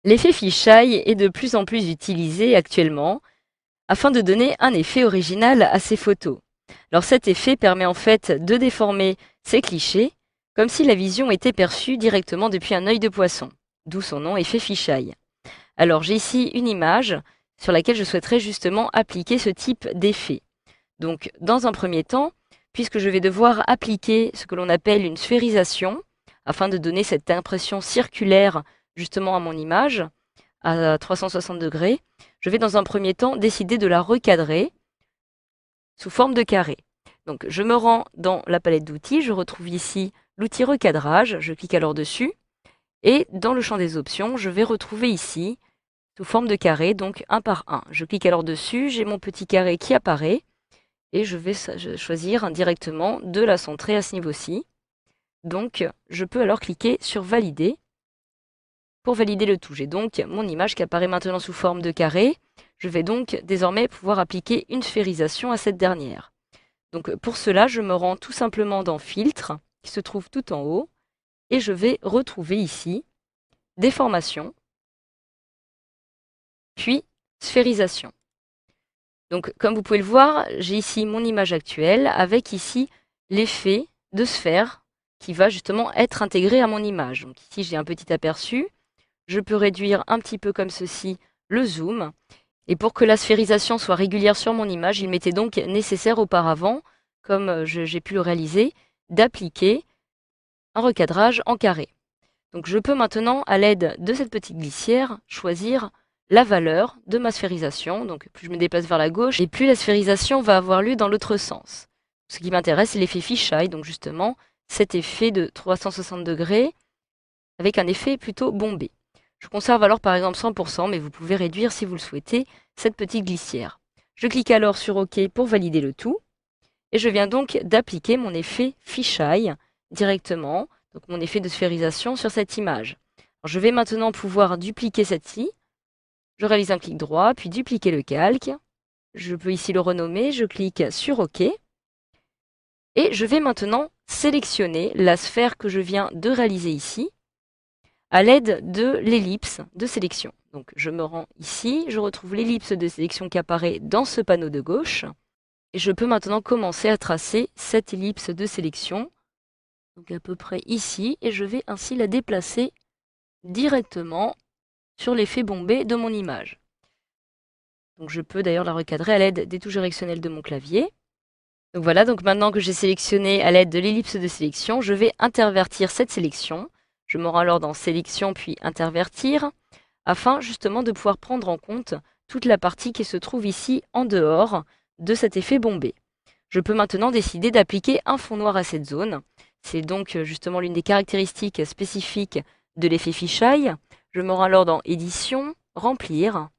L'effet fisheye est de plus en plus utilisé actuellement afin de donner un effet original à ces photos. Alors cet effet permet en fait de déformer ces clichés comme si la vision était perçue directement depuis un œil de poisson, d'où son nom effet fisheye. Alors j'ai ici une image sur laquelle je souhaiterais justement appliquer ce type d'effet. Donc dans un premier temps, puisque je vais devoir appliquer ce que l'on appelle une sphérisation, afin de donner cette impression circulaire justement à mon image, à 360 degrés, je vais dans un premier temps décider de la recadrer sous forme de carré. Donc je me rends dans la palette d'outils, je retrouve ici l'outil recadrage, je clique alors dessus, et dans le champ des options, je vais retrouver ici, sous forme de carré, donc un par un. Je clique alors dessus, j'ai mon petit carré qui apparaît, et je vais choisir directement de la centrer à ce niveau-ci. Donc je peux alors cliquer sur valider pour valider le tout. J'ai donc mon image qui apparaît maintenant sous forme de carré. Je vais donc désormais pouvoir appliquer une sphérisation à cette dernière. Donc pour cela, je me rends tout simplement dans Filtre, qui se trouve tout en haut, et je vais retrouver ici Déformation, puis Sphérisation. Donc comme vous pouvez le voir, j'ai ici mon image actuelle avec ici l'effet de sphère qui va justement être intégré à mon image. Donc ici j'ai un petit aperçu, je peux réduire un petit peu comme ceci le zoom. Et pour que la sphérisation soit régulière sur mon image, il m'était donc nécessaire auparavant, comme j'ai pu le réaliser, d'appliquer un recadrage en carré. Donc je peux maintenant, à l'aide de cette petite glissière, choisir la valeur de ma sphérisation. Donc plus je me déplace vers la gauche, et plus la sphérisation va avoir lieu dans l'autre sens. Ce qui m'intéresse, c'est l'effet fisheye, donc justement cet effet de 360 degrés avec un effet plutôt bombé. Je conserve alors par exemple 100%, mais vous pouvez réduire si vous le souhaitez cette petite glissière. Je clique alors sur OK pour valider le tout, et je viens donc d'appliquer mon effet fisheye directement, donc mon effet de sphérisation sur cette image. Alors, je vais maintenant pouvoir dupliquer celle-ci. Je réalise un clic droit, puis dupliquer le calque. Je peux ici le renommer, je clique sur OK. Et je vais maintenant sélectionner la sphère que je viens de réaliser ici à l'aide de l'ellipse de sélection. Donc je me rends ici, je retrouve l'ellipse de sélection qui apparaît dans ce panneau de gauche. Et je peux maintenant commencer à tracer cette ellipse de sélection, donc à peu près ici, et je vais ainsi la déplacer directement sur l'effet bombé de mon image. Donc je peux d'ailleurs la recadrer à l'aide des touches directionnelles de mon clavier. Donc voilà, donc maintenant que j'ai sélectionné à l'aide de l'ellipse de sélection, je vais intervertir cette sélection. Je me rends alors dans Sélection puis Intervertir, afin justement de pouvoir prendre en compte toute la partie qui se trouve ici en dehors de cet effet bombé. Je peux maintenant décider d'appliquer un fond noir à cette zone. C'est donc justement l'une des caractéristiques spécifiques de l'effet fisheye. Je me rends alors dans Édition, Remplir,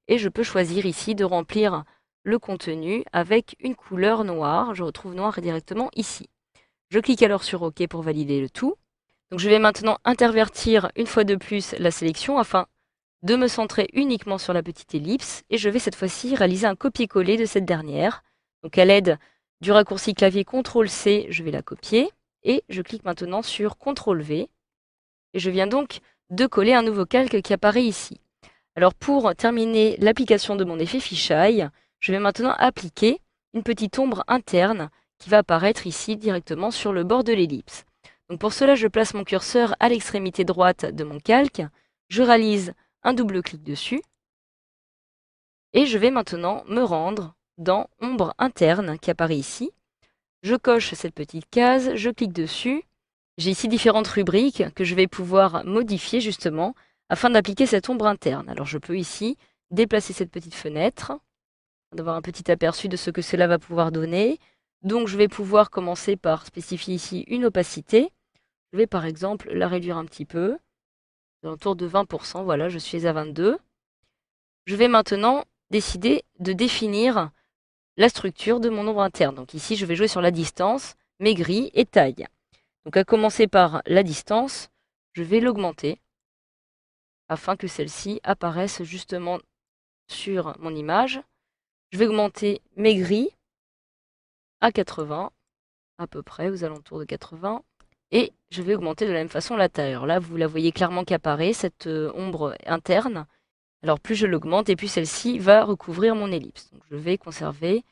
et je peux choisir ici de remplir le contenu avec une couleur noire. Je retrouve noir directement ici. Je clique alors sur OK pour valider le tout. Donc je vais maintenant intervertir une fois de plus la sélection afin de me centrer uniquement sur la petite ellipse, et je vais cette fois-ci réaliser un copier-coller de cette dernière. Donc à l'aide du raccourci clavier CTRL-C, je vais la copier, et je clique maintenant sur CTRL-V, et je viens donc de coller un nouveau calque qui apparaît ici. Alors pour terminer l'application de mon effet fisheye, je vais maintenant appliquer une petite ombre interne qui va apparaître ici directement sur le bord de l'ellipse. Donc pour cela, je place mon curseur à l'extrémité droite de mon calque, je réalise un double clic dessus, et je vais maintenant me rendre dans Ombre interne qui apparaît ici. Je coche cette petite case, je clique dessus. J'ai ici différentes rubriques que je vais pouvoir modifier justement afin d'appliquer cette ombre interne. Alors je peux ici déplacer cette petite fenêtre, d'avoir un petit aperçu de ce que cela va pouvoir donner. Donc je vais pouvoir commencer par spécifier ici une opacité. Je vais par exemple la réduire un petit peu, autour de 20%, voilà, je suis à 22. Je vais maintenant décider de définir la structure de mon ombre interne. Donc ici, je vais jouer sur la distance, mes grilles et taille. Donc à commencer par la distance, je vais l'augmenter afin que celle-ci apparaisse justement sur mon image. Je vais augmenter mes grilles à 80, à peu près, aux alentours de 80. Et je vais augmenter de la même façon la taille. Alors là, vous la voyez clairement qui apparaît, cette ombre interne. Alors plus je l'augmente et plus celle-ci va recouvrir mon ellipse. Donc je vais conserver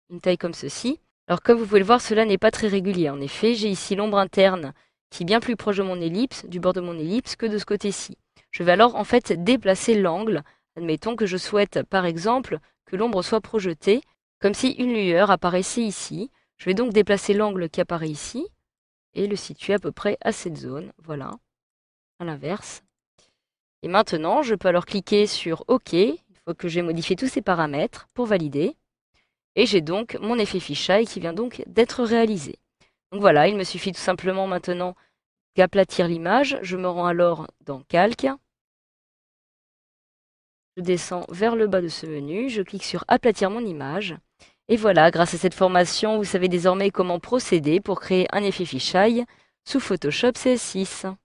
une taille comme ceci. Alors comme vous pouvez le voir, cela n'est pas très régulier. En effet, j'ai ici l'ombre interne qui est bien plus proche de mon ellipse, du bord de mon ellipse, que de ce côté-ci. Je vais alors en fait déplacer l'angle. Admettons que je souhaite par exemple que l'ombre soit projetée, comme si une lueur apparaissait ici. Je vais donc déplacer l'angle qui apparaît ici et le situer à peu près à cette zone. Voilà, à l'inverse. Et maintenant, je peux alors cliquer sur OK, une fois que j'ai modifié tous ces paramètres, pour valider. Et j'ai donc mon effet fisheye qui vient donc d'être réalisé. Donc voilà, il me suffit tout simplement maintenant d'aplatir l'image. Je me rends alors dans Calque. Je descends vers le bas de ce menu, je clique sur aplatir mon image. Et voilà, grâce à cette formation, vous savez désormais comment procéder pour créer un effet fisheye sous Photoshop CS6.